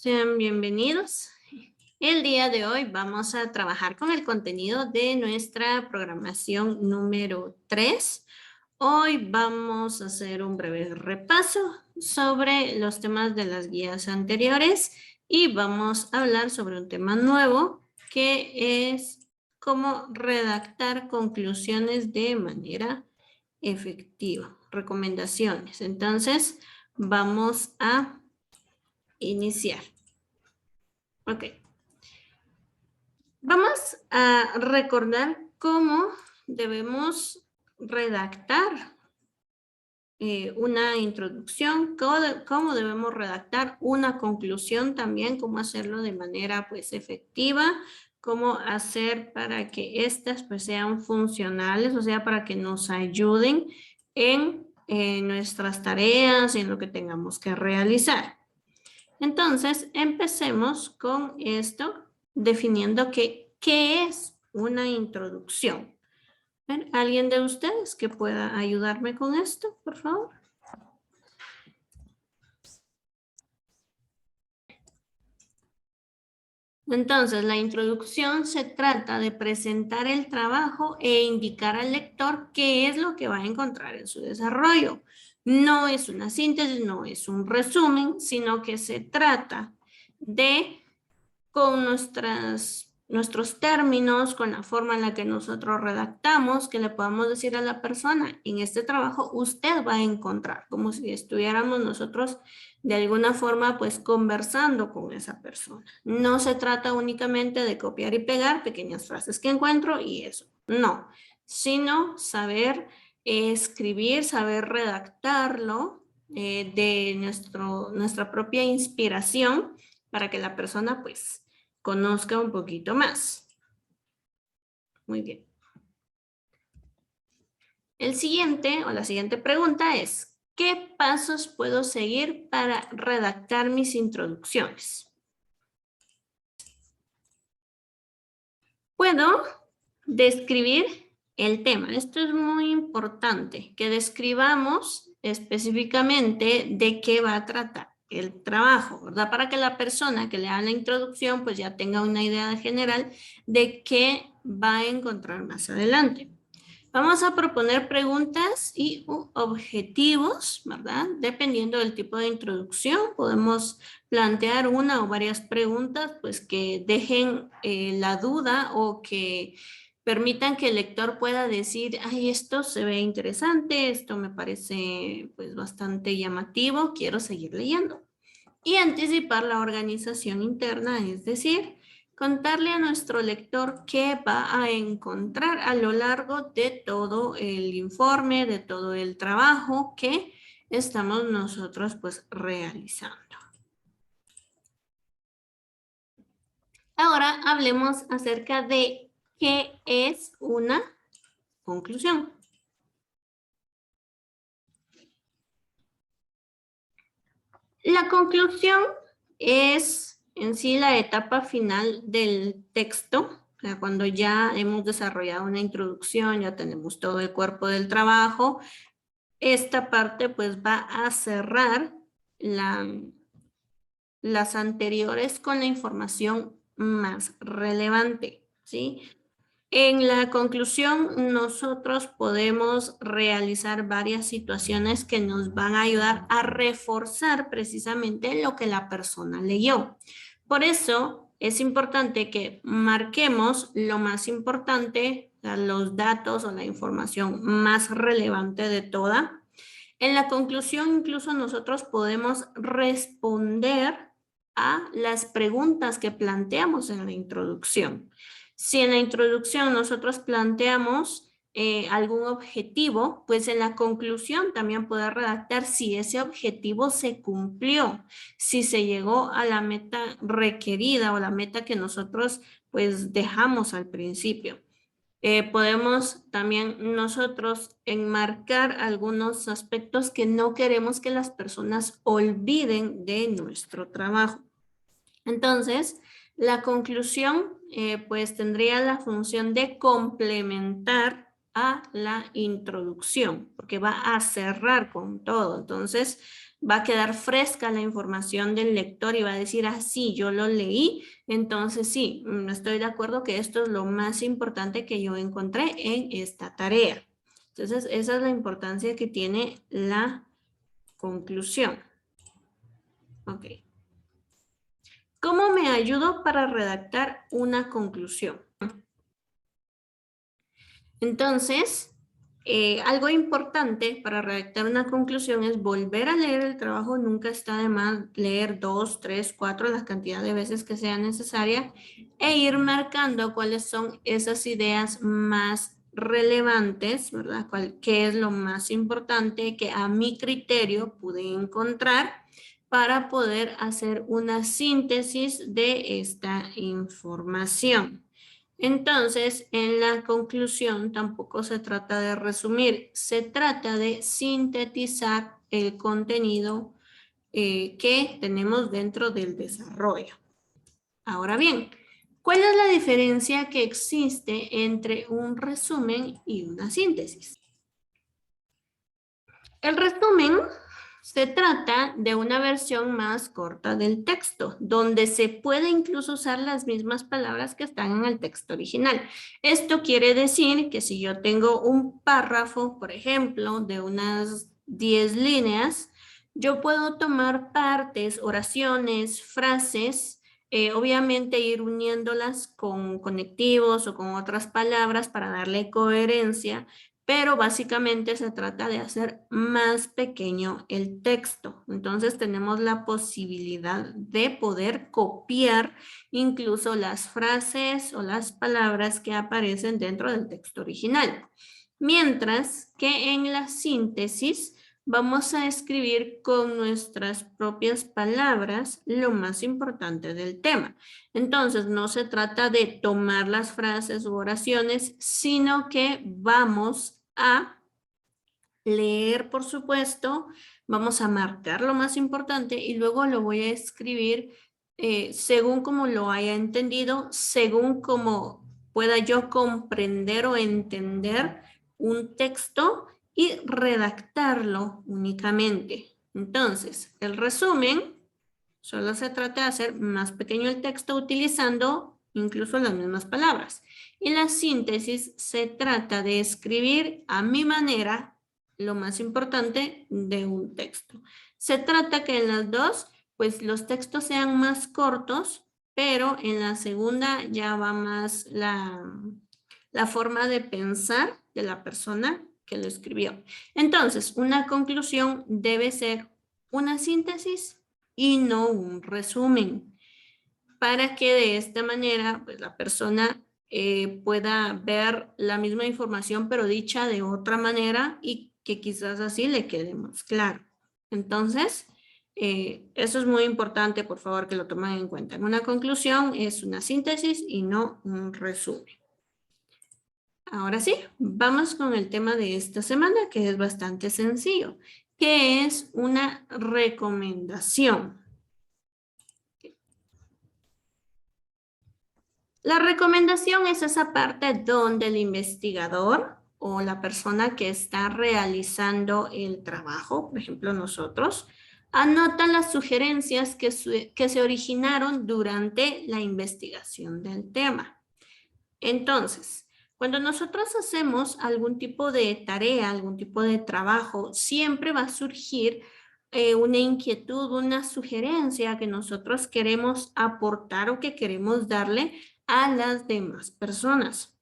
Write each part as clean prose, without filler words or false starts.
Sean bienvenidos. El día de hoy vamos a trabajar con el contenido de nuestra programación número 3. Hoy vamos a hacer un breve repaso sobre los temas de las guías anteriores y vamos a hablar sobre un tema nuevo que es cómo redactar conclusiones de manera efectiva. Recomendaciones. Entonces, vamos a iniciar. Ok. Vamos a recordar cómo debemos redactar una introducción, cómo debemos redactar una conclusión también, cómo hacerlo de manera pues efectiva, cómo hacer para que estas pues sean funcionales, o sea, para que nos ayuden en nuestras tareas y en lo que tengamos que realizar. Entonces, empecemos con esto, definiendo qué es una introducción. ¿Alguien de ustedes que pueda ayudarme con esto, por favor? Entonces, la introducción se trata de presentar el trabajo e indicar al lector qué es lo que va a encontrar en su desarrollo. No es una síntesis, no es un resumen, sino que se trata de, con nuestros términos, con la forma en la que nosotros redactamos, que le podamos decir a la persona, en este trabajo usted va a encontrar, como si estuviéramos nosotros de alguna forma pues conversando con esa persona. No se trata únicamente de copiar y pegar pequeñas frases que encuentro y eso, no, sino saber escribir, saber redactarlo de nuestra propia inspiración para que la persona pues conozca un poquito más. Muy bien. El siguiente o la siguiente pregunta es, ¿qué pasos puedo seguir para redactar mis introducciones? Puedo describir el tema. Esto es muy importante, que describamos específicamente de qué va a tratar el trabajo, ¿verdad? Para que la persona que lea la introducción pues ya tenga una idea general de qué va a encontrar más adelante. Vamos a proponer preguntas y objetivos, ¿verdad? Dependiendo del tipo de introducción, podemos plantear una o varias preguntas, pues que dejen la duda o que permitan que el lector pueda decir, ay, esto se ve interesante, esto me parece pues bastante llamativo, quiero seguir leyendo. Y anticipar la organización interna, es decir, contarle a nuestro lector qué va a encontrar a lo largo de todo el informe, de todo el trabajo que estamos nosotros pues realizando. Ahora hablemos acerca de qué es una conclusión. La conclusión es en sí la etapa final del texto, o sea, cuando ya hemos desarrollado una introducción, ya tenemos todo el cuerpo del trabajo, esta parte pues va a cerrar las anteriores con la información más relevante, ¿sí? En la conclusión, nosotros podemos realizar varias situaciones que nos van a ayudar a reforzar precisamente lo que la persona leyó. Por eso es importante que marquemos lo más importante, los datos o la información más relevante de toda. En la conclusión, incluso nosotros podemos responder a las preguntas que planteamos en la introducción. Si en la introducción nosotros planteamos algún objetivo, pues en la conclusión también poder redactar si ese objetivo se cumplió, si se llegó a la meta requerida o la meta que nosotros pues dejamos al principio. Podemos también nosotros enmarcar algunos aspectos que no queremos que las personas olviden de nuestro trabajo. Entonces, la conclusión pues tendría la función de complementar a la introducción, porque va a cerrar con todo. Entonces, va a quedar fresca la información del lector y va a decir, ah, sí, yo lo leí, entonces sí, estoy de acuerdo que esto es lo más importante que yo encontré en esta tarea. Entonces, esa es la importancia que tiene la conclusión. Ok. ¿Cómo me ayudo para redactar una conclusión? Entonces, algo importante para redactar una conclusión es volver a leer el trabajo. Nunca está de más leer 2, 3, 4, la cantidad de veces que sea necesaria e ir marcando cuáles son esas ideas más relevantes, ¿verdad? ¿Qué es lo más importante que a mi criterio pude encontrar para poder hacer una síntesis de esta información? Entonces, en la conclusión tampoco se trata de resumir, se trata de sintetizar el contenido que tenemos dentro del desarrollo. Ahora bien, ¿cuál es la diferencia que existe entre un resumen y una síntesis? El resumen se trata de una versión más corta del texto, donde se puede incluso usar las mismas palabras que están en el texto original. Esto quiere decir que si yo tengo un párrafo, por ejemplo, de unas 10 líneas, yo puedo tomar partes, oraciones, frases, obviamente ir uniéndolas con conectivos o con otras palabras para darle coherencia, pero básicamente se trata de hacer más pequeño el texto. Entonces tenemos la posibilidad de poder copiar incluso las frases o las palabras que aparecen dentro del texto original. Mientras que en la síntesis vamos a escribir con nuestras propias palabras lo más importante del tema. Entonces, no se trata de tomar las frases u oraciones, sino que vamos a leer, por supuesto, vamos a marcar lo más importante y luego lo voy a escribir según como lo haya entendido, según como pueda yo comprender o entender un texto y redactarlo únicamente. Entonces, el resumen solo se trata de hacer más pequeño el texto utilizando incluso las mismas palabras. Y la síntesis se trata de escribir a mi manera lo más importante de un texto. Se trata que en las dos, pues los textos sean más cortos, pero en la segunda ya va más la forma de pensar de la persona que lo escribió. Entonces, una conclusión debe ser una síntesis y no un resumen, para que de esta manera pues, la persona pueda ver la misma información pero dicha de otra manera y que quizás así le quede más claro. Entonces, eso es muy importante, por favor, que lo tomen en cuenta. Una conclusión es una síntesis y no un resumen. Ahora sí, vamos con el tema de esta semana, que es bastante sencillo, que es una recomendación. La recomendación es esa parte donde el investigador o la persona que está realizando el trabajo, por ejemplo nosotros, anota las sugerencias que se originaron durante la investigación del tema. Entonces, cuando nosotros hacemos algún tipo de tarea, algún tipo de trabajo, siempre va a surgir una inquietud, una sugerencia que nosotros queremos aportar o que queremos darle a las demás personas.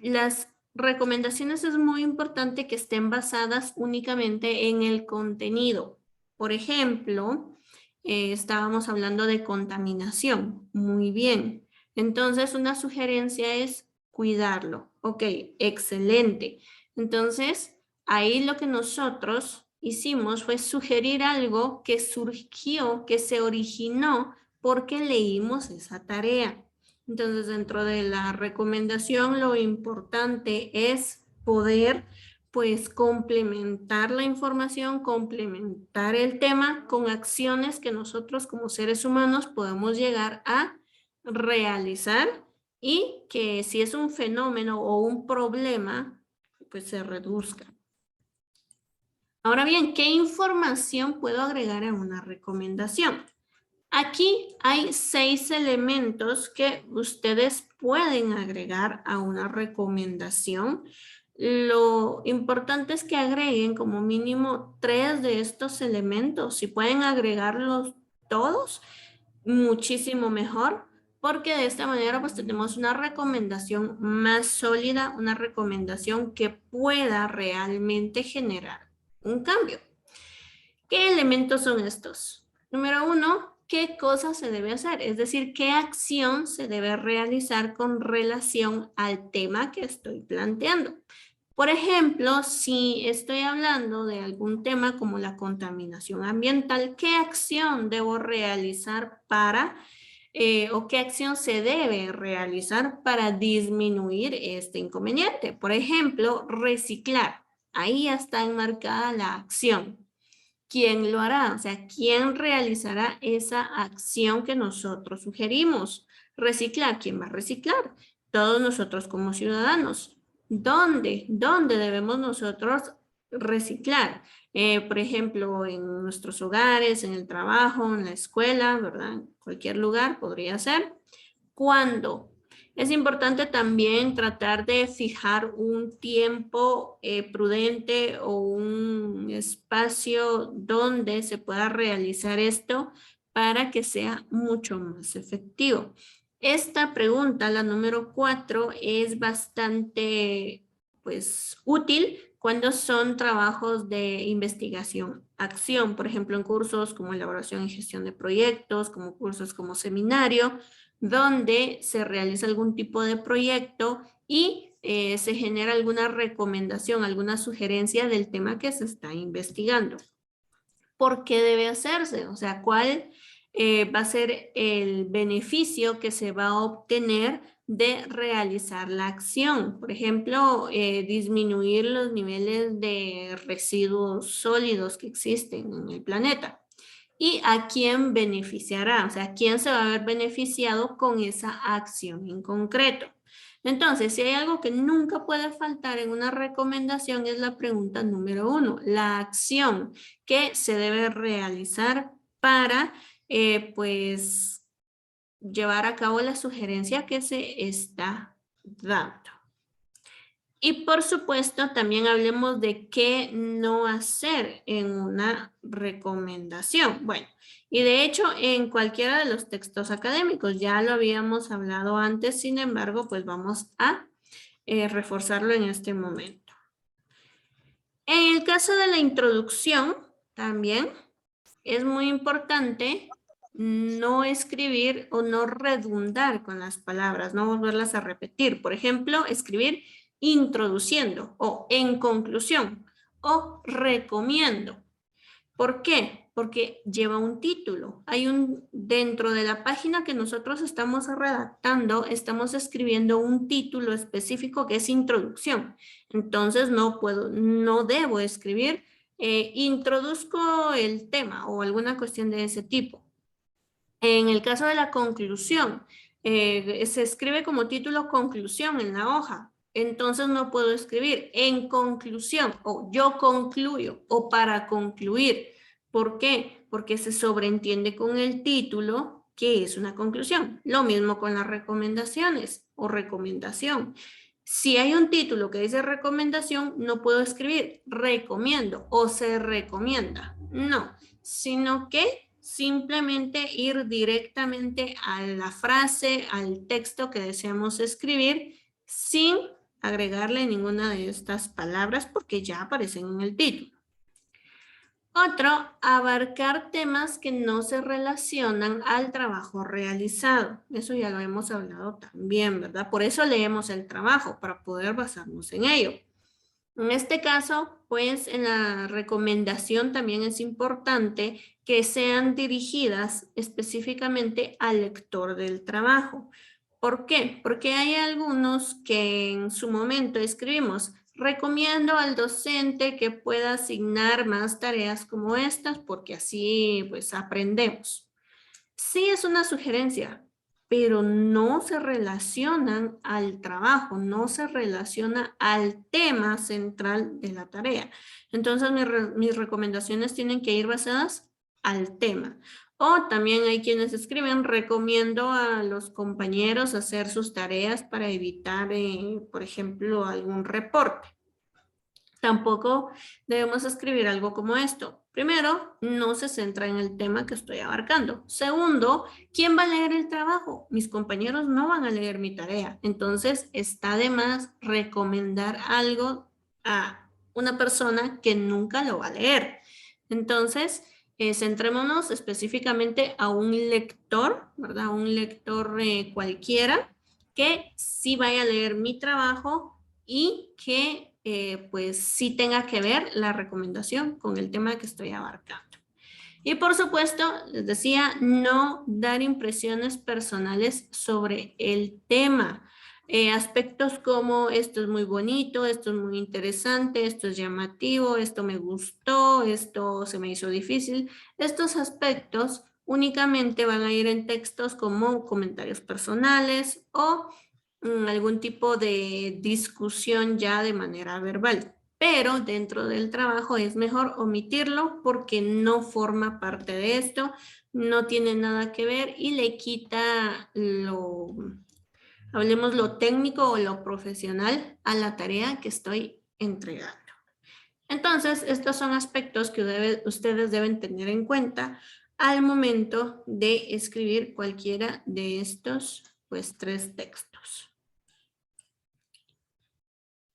Las recomendaciones es muy importante que estén basadas únicamente en el contenido. Por ejemplo, estábamos hablando de contaminación. Muy bien. Entonces, una sugerencia es cuidarlo. Ok, excelente. Entonces, ahí lo que nosotros hicimos fue sugerir algo que surgió, que se originó porque leímos esa tarea. Entonces, dentro de la recomendación, lo importante es poder, pues, complementar la información, complementar el tema con acciones que nosotros como seres humanos podemos llegar a realizar y que si es un fenómeno o un problema, pues se reduzca. Ahora bien, ¿qué información puedo agregar a una recomendación? Aquí hay 6 elementos que ustedes pueden agregar a una recomendación. Lo importante es que agreguen como mínimo 3 de estos elementos. Si pueden agregarlos todos, muchísimo mejor, porque de esta manera pues tenemos una recomendación más sólida, una recomendación que pueda realmente generar un cambio. ¿Qué elementos son estos? Número 1, ¿qué cosa se debe hacer? Es decir, ¿qué acción se debe realizar con relación al tema que estoy planteando? Por ejemplo, si estoy hablando de algún tema como la contaminación ambiental, ¿qué acción debo realizar para, o qué acción se debe realizar para disminuir este inconveniente? Por ejemplo, reciclar. Ahí ya está enmarcada la acción. ¿Quién lo hará? O sea, ¿quién realizará esa acción que nosotros sugerimos? Reciclar. ¿Quién va a reciclar? Todos nosotros como ciudadanos. ¿Dónde? ¿Dónde debemos nosotros reciclar? Por ejemplo, en nuestros hogares, en el trabajo, en la escuela, ¿verdad? En cualquier lugar podría ser. ¿Cuándo? Es importante también tratar de fijar un tiempo prudente o un espacio donde se pueda realizar esto para que sea mucho más efectivo. Esta pregunta, la número 4, es bastante pues, útil cuando son trabajos de investigación, acción, por ejemplo, en cursos como elaboración y gestión de proyectos, como cursos como seminario, donde se realiza algún tipo de proyecto y se genera alguna recomendación, alguna sugerencia del tema que se está investigando. ¿Por qué debe hacerse? O sea, ¿cuál va a ser el beneficio que se va a obtener de realizar la acción? Por ejemplo, disminuir los niveles de residuos sólidos que existen en el planeta. ¿Y a quién beneficiará? O sea, ¿quién se va a ver beneficiado con esa acción en concreto? Entonces, si hay algo que nunca puede faltar en una recomendación es la pregunta número 1, la acción que se debe realizar para, pues, llevar a cabo la sugerencia que se está dando. Y por supuesto, también hablemos de qué no hacer en una recomendación. Bueno, y de hecho, en cualquiera de los textos académicos, ya lo habíamos hablado antes, sin embargo, pues vamos a reforzarlo en este momento. En el caso de la introducción, también es muy importante no escribir o no redundar con las palabras, no volverlas a repetir. Por ejemplo, escribir introduciendo o en conclusión o recomiendo. ¿Por qué? Porque lleva un título. Dentro de la página que nosotros estamos redactando, estamos escribiendo un título específico que es introducción. Entonces no debo escribir introduzco el tema o alguna cuestión de ese tipo. En el caso de la conclusión, se escribe como título conclusión en la hoja. Entonces no puedo escribir en conclusión o yo concluyo o para concluir. ¿Por qué? Porque se sobreentiende con el título que es una conclusión. Lo mismo con las recomendaciones o recomendación. Si hay un título que dice recomendación, no puedo escribir recomiendo o se recomienda. No, sino que simplemente ir directamente a la frase, al texto que deseamos escribir sin agregarle ninguna de estas palabras porque ya aparecen en el título. Otro, abarcar temas que no se relacionan al trabajo realizado. Eso ya lo hemos hablado también, ¿verdad? Por eso leemos el trabajo, para poder basarnos en ello. En este caso, pues en la recomendación también es importante que sean dirigidas específicamente al lector del trabajo. ¿Por qué? Porque hay algunos que en su momento escribimos, recomiendo al docente que pueda asignar más tareas como estas porque así pues aprendemos. Sí es una sugerencia, pero no se relacionan al trabajo, no se relaciona al tema central de la tarea. Entonces, mis recomendaciones tienen que ir basadas al tema. O también hay quienes escriben, recomiendo a los compañeros hacer sus tareas para evitar, por ejemplo, algún reporte. Tampoco debemos escribir algo como esto. Primero, no se centra en el tema que estoy abarcando. Segundo, ¿quién va a leer el trabajo? Mis compañeros no van a leer mi tarea. Entonces, está de más recomendar algo a una persona que nunca lo va a leer. Entonces, centrémonos específicamente a un lector, ¿verdad? Un lector cualquiera que sí vaya a leer mi trabajo y que pues sí tenga que ver la recomendación con el tema que estoy abarcando. Y por supuesto, les decía, no dar impresiones personales sobre el tema. Aspectos como esto es muy bonito, esto es muy interesante, esto es llamativo, esto me gustó, esto se me hizo difícil. Estos aspectos únicamente van a ir en textos como comentarios personales o algún tipo de discusión ya de manera verbal. Pero dentro del trabajo es mejor omitirlo porque no forma parte de esto, no tiene nada que ver y le quita hablemos lo técnico o lo profesional a la tarea que estoy entregando. Entonces, estos son aspectos que ustedes deben tener en cuenta al momento de escribir cualquiera de estos, pues, 3 textos.